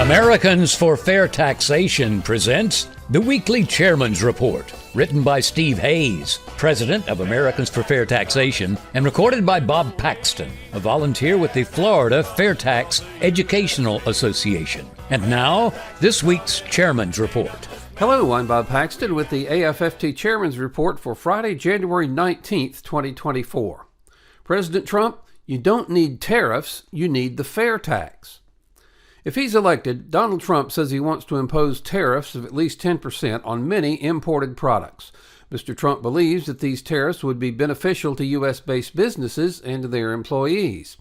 Americans for Fair Taxation presents the Weekly Chairman's Report, written by Steve Hayes, president of Americans for Fair Taxation, and recorded by Bob Paxton, a volunteer with the Florida FAIRtax Educational Association. And now, this week's Chairman's Report. Hello, I'm Bob Paxton with the AFFT Chairman's Report for Friday, January 19th, 2024. President Trump, you don't need tariffs, you need the FAIRtax. If he's elected, Donald Trump says he wants to impose tariffs of at least 10% on many imported products. Mr. Trump believes that these tariffs would be beneficial to U.S.-based businesses and to their employees.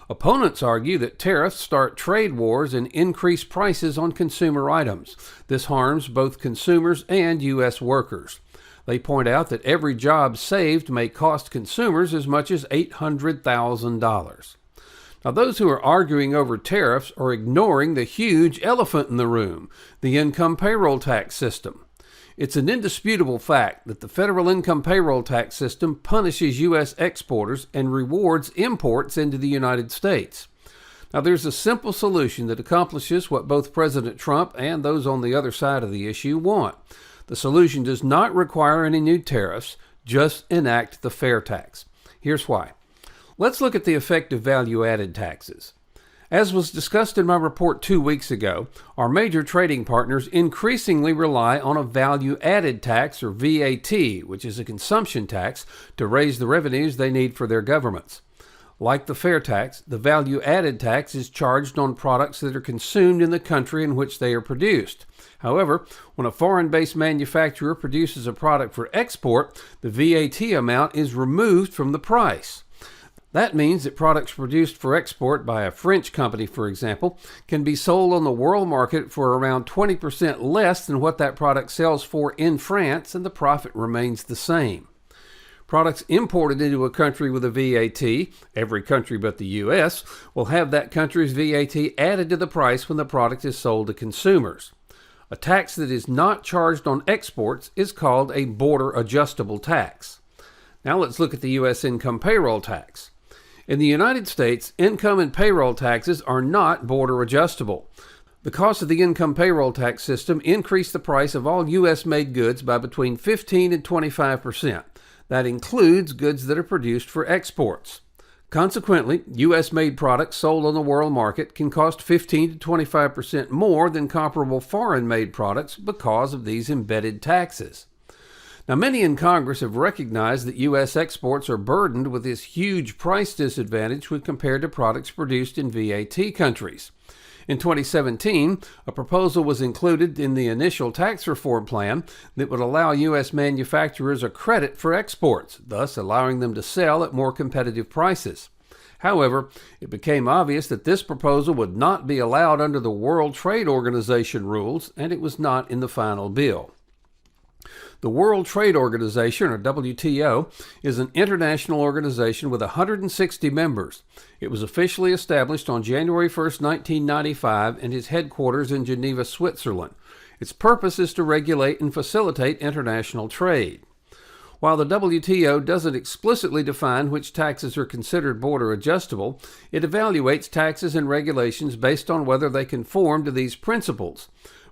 Opponents argue that tariffs start trade wars and increase prices on consumer items. This harms both consumers and U.S. workers. They point out that every job saved may cost consumers as much as $800,000. Now, those who are arguing over tariffs are ignoring the huge elephant in the room, the income payroll tax system. It's an indisputable fact that the federal income payroll tax system punishes U.S. exporters and rewards imports into the United States. Now, there's a simple solution that accomplishes what both President Trump and those on the other side of the issue want. The solution does not require any new tariffs, just enact the FAIRtax. Here's why. Let's look at the effect of value-added taxes. As was discussed in my report 2 weeks ago, our major trading partners increasingly rely on a value-added tax, or VAT, which is a consumption tax, to raise the revenues they need for their governments. Like the FAIRtax, the value-added tax is charged on products that are consumed in the country in which they are produced. However, when a foreign-based manufacturer produces a product for export, the VAT amount is removed from the price. That means that products produced for export by a French company, for example, can be sold on the world market for around 20% less than what that product sells for in France, and the profit remains the same. Products imported into a country with a VAT, every country but the U.S., will have that country's VAT added to the price when the product is sold to consumers. A tax that is not charged on exports is called a border-adjustable tax. Now let's look at the U.S. income payroll tax. In the United States, income and payroll taxes are not border adjustable. The cost of the income payroll tax system increased the price of all U.S.-made goods by between 15 and 25%. That includes goods that are produced for exports. Consequently, U.S.-made products sold on the world market can cost 15 to 25% more than comparable foreign-made products because of these embedded taxes. Now, many in Congress have recognized that U.S. exports are burdened with this huge price disadvantage when compared to products produced in VAT countries. In 2017, a proposal was included in the initial tax reform plan that would allow U.S. manufacturers a credit for exports, thus allowing them to sell at more competitive prices. However, it became obvious that this proposal would not be allowed under the World Trade Organization rules, and it was not in the final bill. The World Trade Organization, or WTO, is an international organization with 160 members. It was officially established on January 1, 1995, and its headquarters in Geneva, Switzerland. Its purpose is to regulate and facilitate international trade. While the WTO doesn't explicitly define which taxes are considered border adjustable, it evaluates taxes and regulations based on whether they conform to these principles.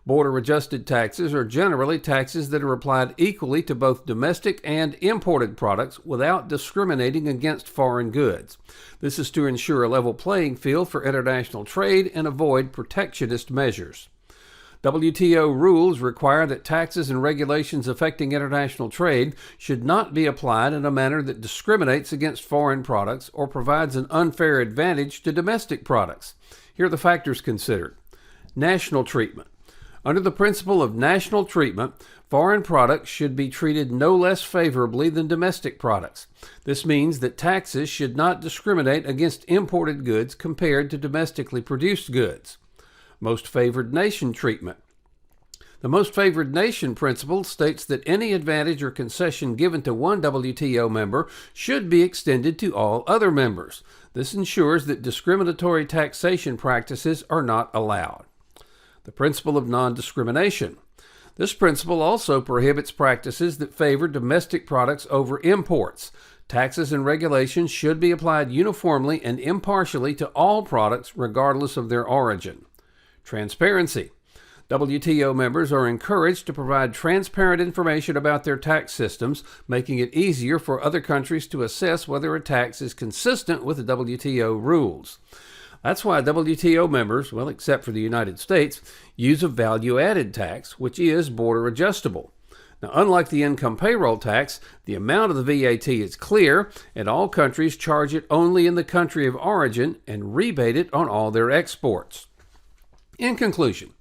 Border-adjusted taxes are generally taxes that are applied equally to both domestic and imported products without discriminating against foreign goods. This is to ensure a level playing field for international trade and avoid protectionist measures. WTO rules require that taxes and regulations affecting international trade should not be applied in a manner that discriminates against foreign products or provides an unfair advantage to domestic products. Here are the factors considered. National treatment. Under the principle of national treatment, foreign products should be treated no less favorably than domestic products. This means that taxes should not discriminate against imported goods compared to domestically produced goods. Most favored nation treatment. The most favored nation principle states that any advantage or concession given to one WTO member should be extended to all other members. This ensures that discriminatory taxation practices are not allowed. The principle of non-discrimination. This principle also prohibits practices that favor domestic products over imports. Taxes and regulations should be applied uniformly and impartially to all products regardless of their origin. Transparency. WTO members are encouraged to provide transparent information about their tax systems, making it easier for other countries to assess whether a tax is consistent with the WTO rules. That's why WTO members, well, except for the United States, use a value-added tax, which is border adjustable. Now, unlike the income payroll tax, the amount of the VAT is clear, and all countries charge it only in the country of origin and rebate it on all their exports. In conclusion,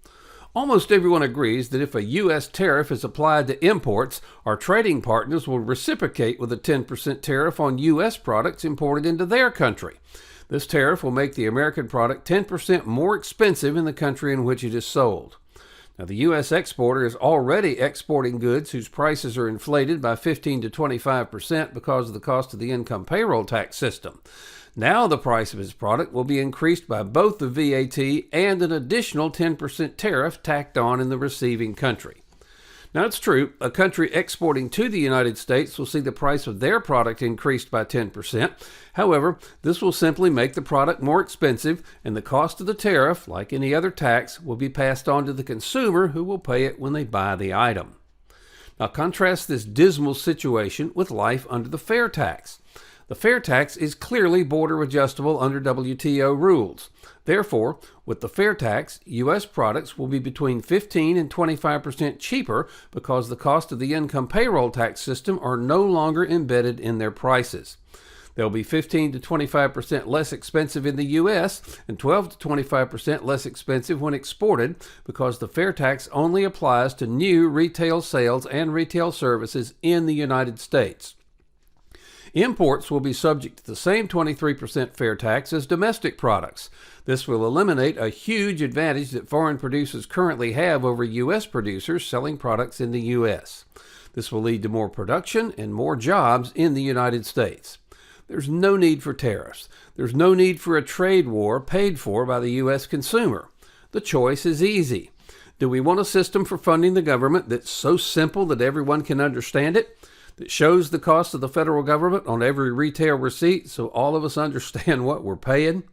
almost everyone agrees that if a U.S. tariff is applied to imports, our trading partners will reciprocate with a 10% tariff on U.S. products imported into their country. This tariff will make the American product 10% more expensive in the country in which it is sold. Now, the U.S. exporter is already exporting goods whose prices are inflated by 15 to 25% because of the cost of the income payroll tax system. Now the price of his product will be increased by both the VAT and an additional 10% tariff tacked on in the receiving country. Now, it's true, a country exporting to the United States will see the price of their product increased by 10%. However, this will simply make the product more expensive, and the cost of the tariff, like any other tax, will be passed on to the consumer, who will pay it when they buy the item. Now, contrast this dismal situation with life under the FAIRtax. The FAIRtax is clearly border adjustable under WTO rules. Therefore, with the FAIRtax, U.S. products will be between 15 and 25% cheaper because the cost of the income payroll tax system are no longer embedded in their prices. They'll be 15 to 25% less expensive in the U.S. and 12 to 25% less expensive when exported because the FAIRtax only applies to new retail sales and retail services in the United States. Imports will be subject to the same 23% fair tax as domestic products. This will eliminate a huge advantage that foreign producers currently have over U.S. producers selling products in the U.S. This will lead to more production and more jobs in the United States. There's no need for tariffs. There's no need for a trade war paid for by the U.S. consumer. The choice is easy. Do we want a system for funding the government that's so simple that everyone can understand it? That shows the cost of the federal government on every retail receipt so all of us understand what we're paying?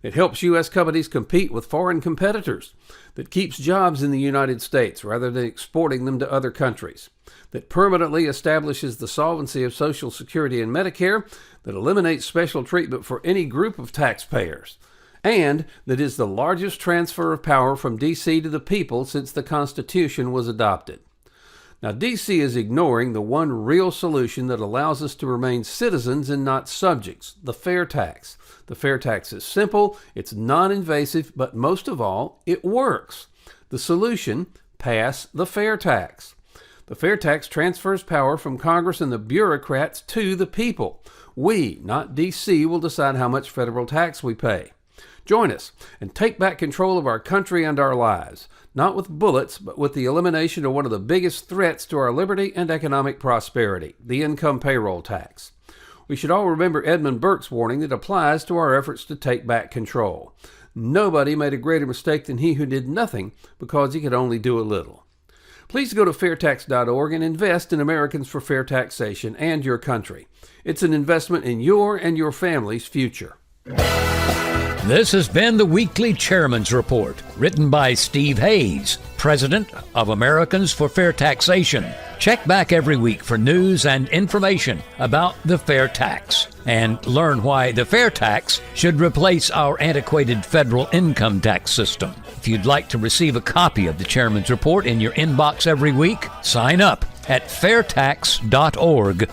It helps U.S. companies compete with foreign competitors. That keeps jobs in the United States rather than exporting them to other countries. That permanently establishes the solvency of Social Security and Medicare. That eliminates special treatment for any group of taxpayers. And that is the largest transfer of power from D.C. to the people since the Constitution was adopted. Now, D.C. is ignoring the one real solution that allows us to remain citizens and not subjects, the FAIRtax. The FAIRtax is simple, it's non-invasive, but most of all, it works. The solution: pass the FAIRtax. The FAIRtax transfers power from Congress and the bureaucrats to the people. We, not D.C., will decide how much federal tax we pay. Join us and take back control of our country and our lives, not with bullets, but with the elimination of one of the biggest threats to our liberty and economic prosperity, the income payroll tax. We should all remember Edmund Burke's warning that applies to our efforts to take back control. Nobody made a greater mistake than he who did nothing because he could only do a little. Please go to FAIRtax.org and invest in Americans for Fair Taxation and your country. It's an investment in your and your family's future. This has been the Weekly Chairman's Report, written by Steve Hayes, President of Americans for Fair Taxation. Check back every week for news and information about the fair tax, and learn why the fair tax should replace our antiquated federal income tax system. If you'd like to receive a copy of the Chairman's Report in your inbox every week, sign up at FAIRtax.org.